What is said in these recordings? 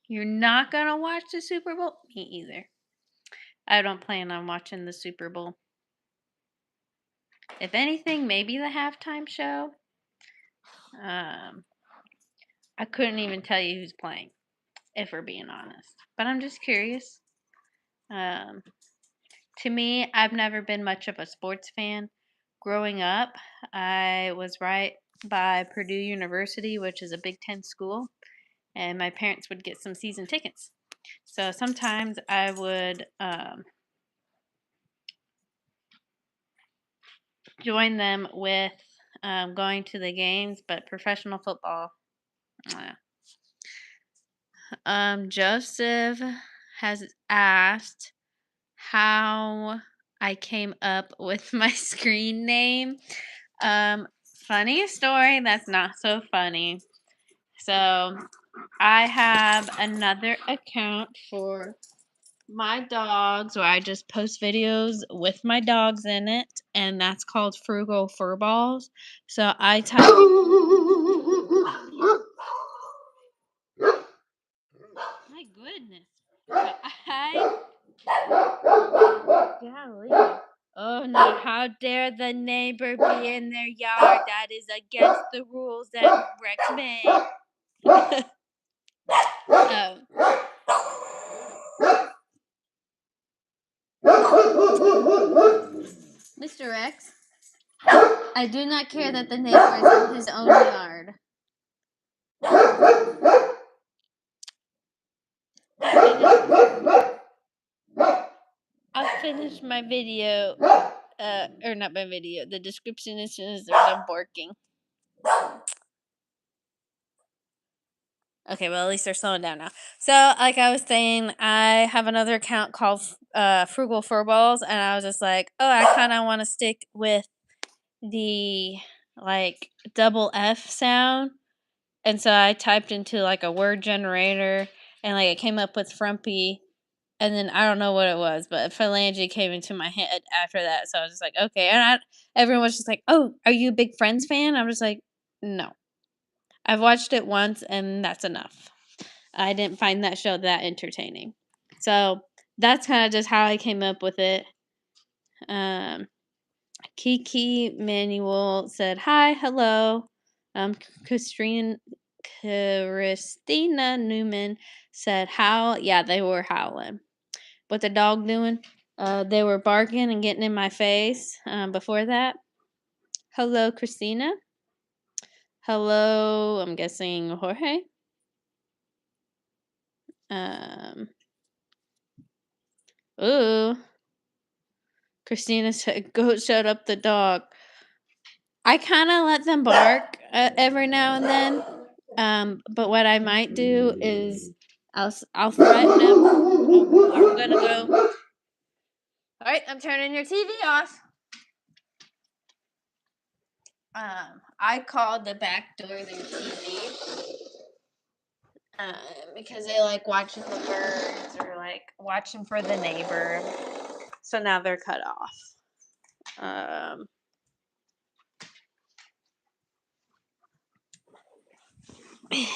You're not gonna watch the Super Bowl? Me either. I don't plan on watching the Super Bowl. If anything, maybe the halftime show. I couldn't even tell you who's playing, if we're being honest. But I'm just curious. To me, I've never been much of a sports fan. Growing up, I was right by Purdue University, which is a Big Ten school, and my parents would get some season tickets. So sometimes I would join them with going to the games, but professional football. Joseph has asked how I came up with my screen name. Funny story that's not so funny. So I have another account for my dogs where I just post videos with my dogs in it, and that's called Frugal Furballs. So I type. My goodness. Golly. Oh no, how dare the neighbor be in their yard? That is against the rules that Rex made. Mr. Rex, I do not care that the neighbor is in his own yard. I'll finish my video, or not my video, the description as soon as they're done barking. Okay, well, at least they're slowing down now. So, like I was saying, I have another account called Frugal Furballs, and I was just like, oh, I kind of want to stick with the, like, double F sound. And so I typed into, like, a word generator, and, like, it came up with Frumpy, and then I don't know what it was, but Phalange came into my head after that, so I was just like, okay. And everyone was just like, oh, are you a big Friends fan? I'm just like, no. I've watched it once, and that's enough. I didn't find that show that entertaining. So that's kind of just how I came up with it. Kiki Manuel said, hi, hello. Christina Newman said, howl. Yeah, they were howling. What the dog doing? They were barking and getting in my face before that. Hello, Christina. Hello, I'm guessing Jorge. Ooh. Christina said, goat showed up the dog. I kind of let them bark every now and then. But what I might do is I'll threaten them. Oh, I'm gonna go. All right, I'm turning your TV off. I called the back door their TV because they like watching the birds or like watching for the neighbor. So now they're cut off. My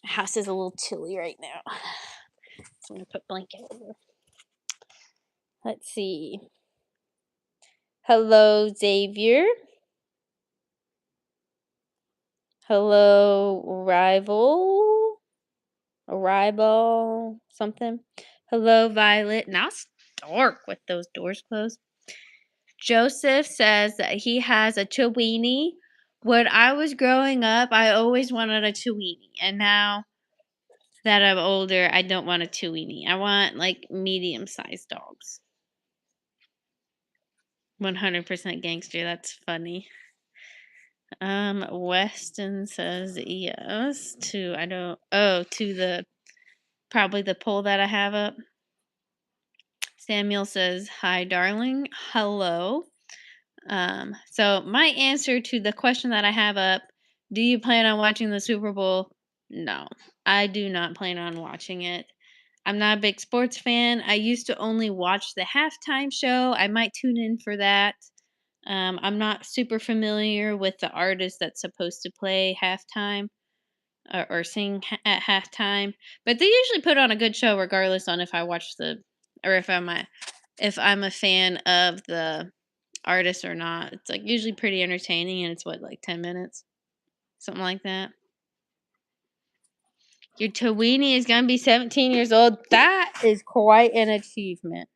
house is a little chilly right now. So I'm gonna put blanket over. Let's see. Hello, Xavier. Hello, Arrival, something. Hello, Violet. Now it's dark with those doors closed. Joseph says that he has a Chiweenie. When I was growing up, I always wanted a Chiweenie. And now that I'm older, I don't want a Chiweenie. I want, like, medium-sized dogs. 100% gangster. That's funny. Weston says yes to, to the, probably the poll that I have up. Samuel says, "Hi, darling. Hello." So my answer to the question that I have up, do you plan on watching the Super Bowl? No, I do not plan on watching it. I'm not a big sports fan. I used to only watch the halftime show. I might tune in for that. I'm not super familiar with the artist that's supposed to play halftime or sing at halftime, but they usually put on a good show regardless on if I watch the or if I'm a fan of the artist or not. It's like usually pretty entertaining and it's what, like 10 minutes? Something like that. Your Tweenie is gonna be 17 years old. That is quite an achievement.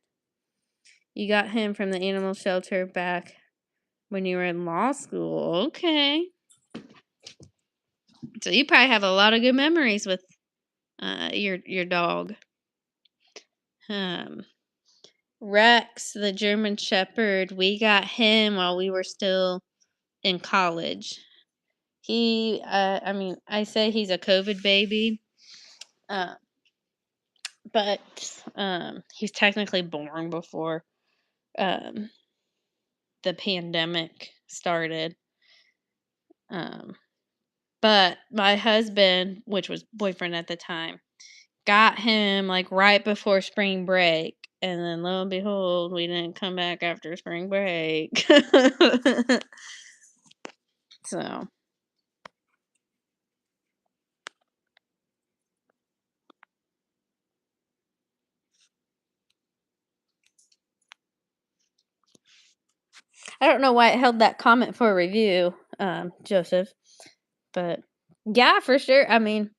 You got him from the animal shelter back when you were in law school. Okay. So you probably have a lot of good memories with your dog. Um Rex, the German Shepherd, we got him while we were still in college. I mean, I say he's a COVID baby, uh, but he's technically born before um, the pandemic started. Um, but my husband, which was boyfriend at the time, got him like right before spring break. And then lo and behold, we didn't come back after spring break. So, I don't know why it held that comment for a review, Joseph. But yeah, for sure. I mean,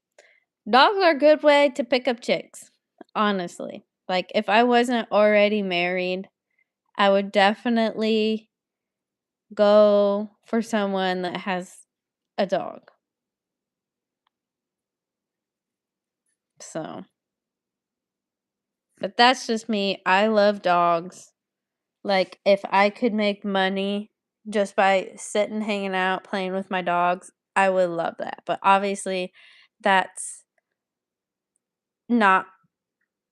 dogs are a good way to pick up chicks, honestly. Like, if I wasn't already married, I would definitely go for someone that has a dog. So, but that's just me. I love dogs. Like, if I could make money just by sitting, hanging out, playing with my dogs, I would love that. But obviously, that's not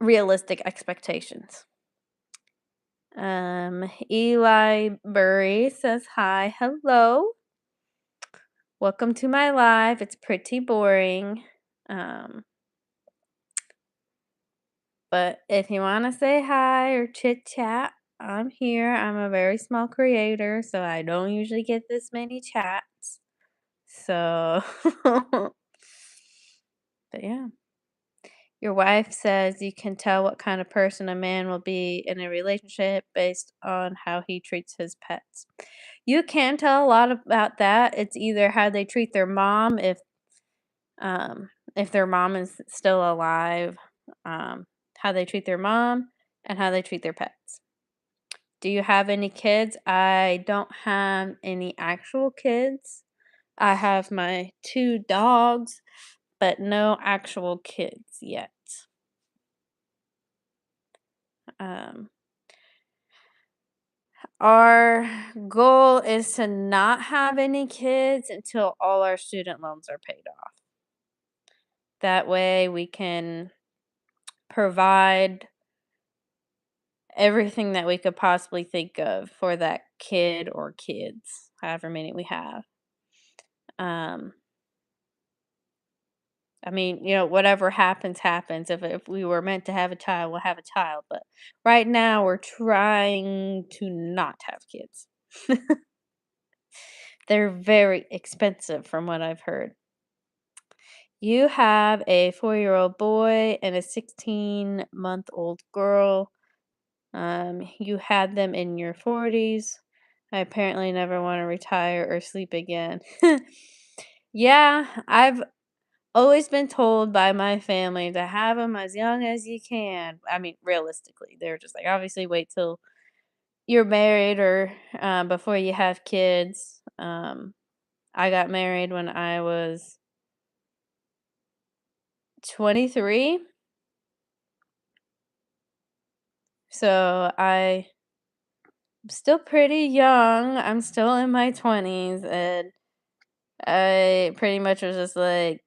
realistic expectations. Eli Burry says hi. Hello. Welcome to my live. It's pretty boring. Um, but if you want to say hi or chit chat, I'm here. I'm a very small creator, so I don't usually get this many chats. So, but yeah. Your wife says you can tell what kind of person a man will be in a relationship based on how he treats his pets. You can tell a lot about that. It's either how they treat their mom, if their mom is still alive, how they treat their mom, and how they treat their pets. Do you have any kids? I don't have any actual kids. I have my 2 dogs, but no actual kids yet. Um, our goal is to not have any kids until all our student loans are paid off. That way we can provide everything that we could possibly think of for that kid or kids, however many we have. Um, I mean, whatever happens, happens. If we were meant to have a child, we'll have a child. But right now, we're trying to not have kids. They're very expensive, from what I've heard. You have a 4-year-old boy and a 16-month-old girl. You had them in your 40s. I apparently never want to retire or sleep again. Yeah, I've always been told by my family to have them as young as you can. I mean, realistically, they're just like, obviously, wait till you're married or before you have kids. I got married when I was 23. So I'm still pretty young. I'm still in my 20s, and I pretty much was just like,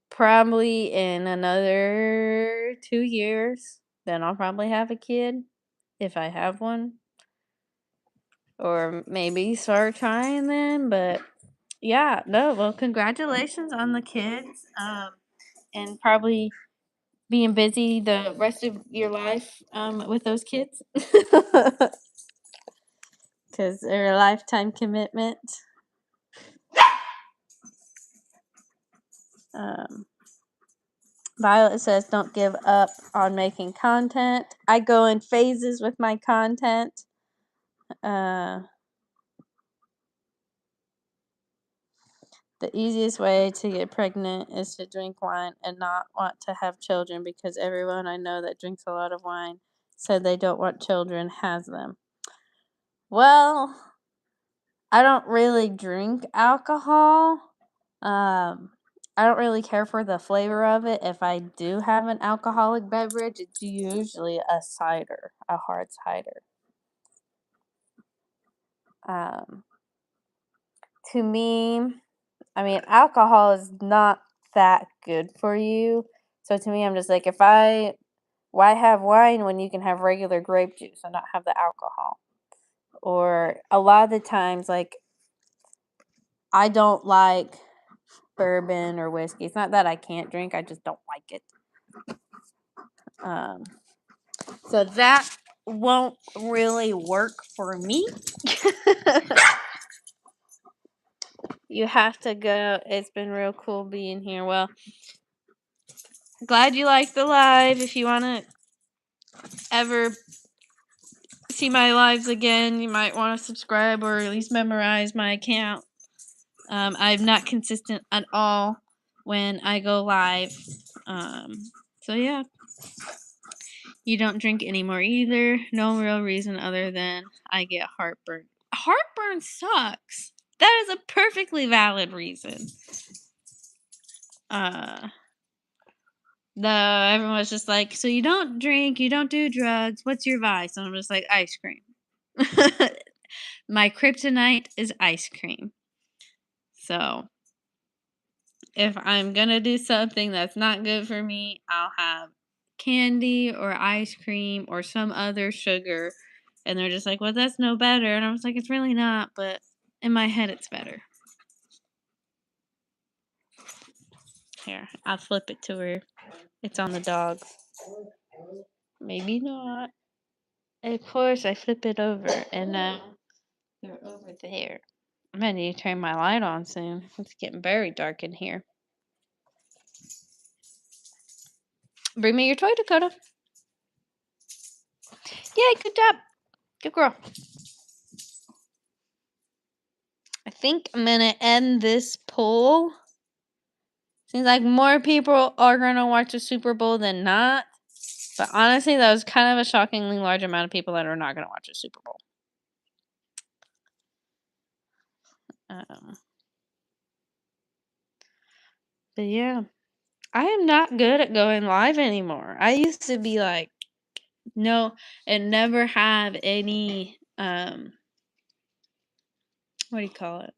probably in another 2 years, then I'll probably have a kid if I have one. Or maybe start trying then, but yeah, no, well, congratulations on the kids. And probably being busy the rest of your life with those kids. Because they're a lifetime commitment. Violet says, don't give up on making content. I go in phases with my content. The easiest way to get pregnant is to drink wine and not want to have children, because everyone I know that drinks a lot of wine said they don't want children has them. Well, I don't really drink alcohol. I don't really care for the flavor of it. If I do have an alcoholic beverage, it's usually a cider, a hard cider. To me, I mean, alcohol is not that good for you. So to me, I'm just like, why have wine when you can have regular grape juice and not have the alcohol? Or a lot of the times, like, I don't like bourbon or whiskey. It's not that I can't drink, I just don't like it. So that won't really work for me. You have to go. It's been real cool being here. Well, glad you liked the live. If you want to ever see my lives again, you might want to subscribe or at least memorize my account. I'm not consistent at all when I go live. So yeah. You don't drink anymore either. No real reason other than I get heartburn. Heartburn sucks. That is a perfectly valid reason. Everyone was just like, so you don't drink, you don't do drugs. What's your vice? And I'm just like, ice cream. My kryptonite is ice cream. So if I'm gonna do something that's not good for me, I'll have candy or ice cream or some other sugar. And they're just like, well, that's no better. And I was like, it's really not, but in my head, it's better. Here, I'll flip it to her. It's on the dog. Maybe not. Of course, I flip it over, and they're over there. I'm gonna need to turn my light on soon. It's getting very dark in here. Bring me your toy, Dakota. Yay, good job. Good girl. I think I'm gonna end this poll. Seems like more people are gonna watch the Super Bowl than not. But honestly, that was kind of a shockingly large amount of people that are not gonna watch the Super Bowl. But yeah, I am not good at going live anymore. I used to be like, no, and never have any, what do you call it?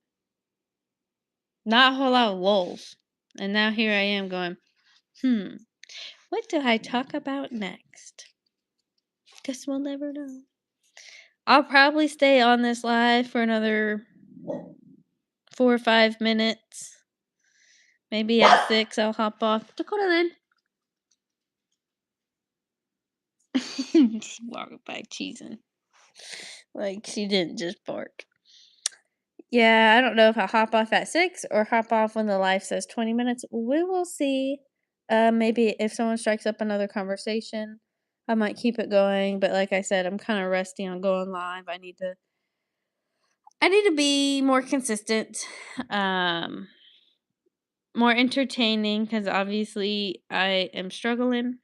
Not a whole lot of lulls. And now here I am going, what do I talk about next? Guess we'll never know. I'll probably stay on this live for another 4 or 5 minutes. Maybe at 6 I'll hop off. Dakota then. She walked by cheesing. Like she didn't just bark. Yeah, I don't know if I'll hop off at 6 or hop off when the live says 20 minutes. We will see. Maybe if someone strikes up another conversation, I might keep it going. But like I said, I'm kind of rusty on going live. I need to be more consistent, more entertaining, because obviously I am struggling.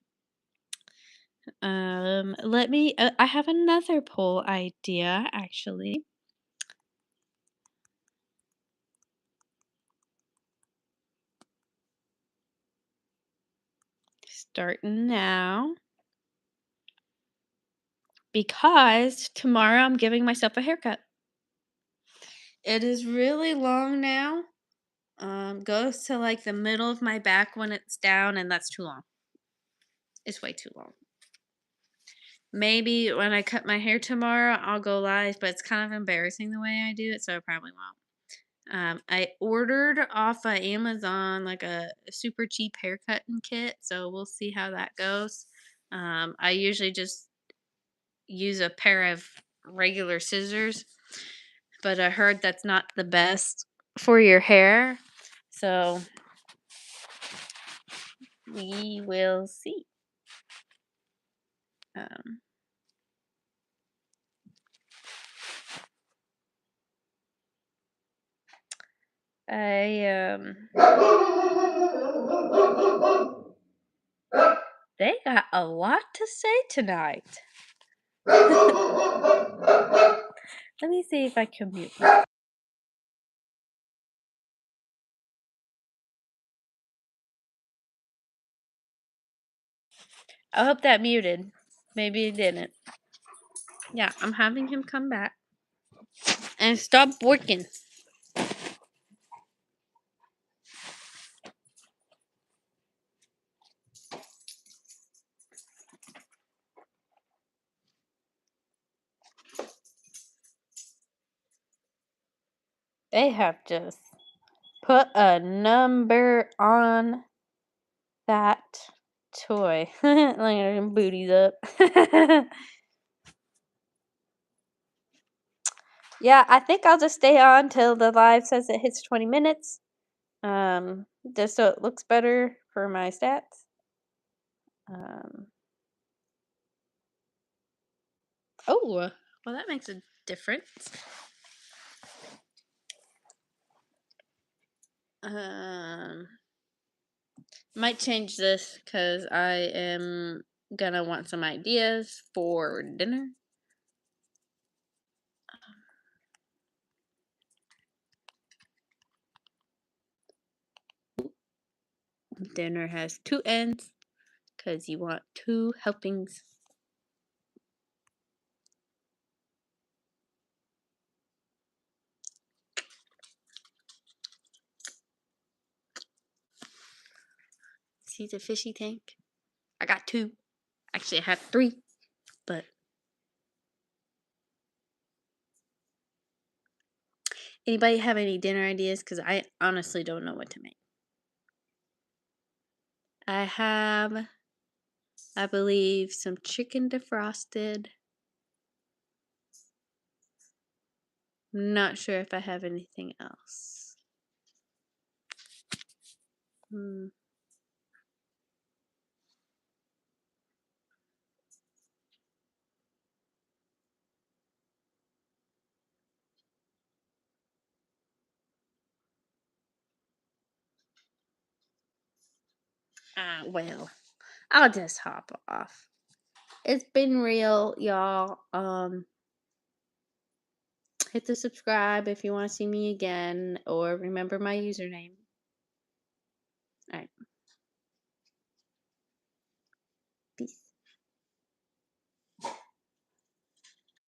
Let me. I have another poll idea actually. Starting now. Because tomorrow I'm giving myself a haircut. It is really long now. Goes to like the middle of my back when it's down, and that's too long. It's way too long. maybe when I cut my hair tomorrow, I'll go live, but it's kind of embarrassing the way I do it, so I probably won't. I ordered off of Amazon like a super cheap haircutting kit, so we'll see how that goes. I usually just use a pair of regular scissors, but I heard that's not the best for your hair, so we will see. Um, they got a lot to say tonight. Let me see if I can mute. I hope that muted. Maybe it didn't. Yeah, I'm having him come back and stop working. They have just put a number on that toy. Look at them booties up. Yeah, I think I'll just stay on till the live says it hits 20 minutes. Just so it looks better for my stats. Oh, well, that makes a difference. Might change this because I am gonna want some ideas for dinner. Dinner has 2 ends because you want 2 helpings. See the fishy tank? I got 2. Actually, I have 3, but anybody have any dinner ideas? Because I honestly don't know what to make. I have, I believe, some chicken defrosted. Not sure if I have anything else. Well, I'll just hop off. It's been real, y'all. Hit the subscribe if you want to see me again, or remember my username. All right.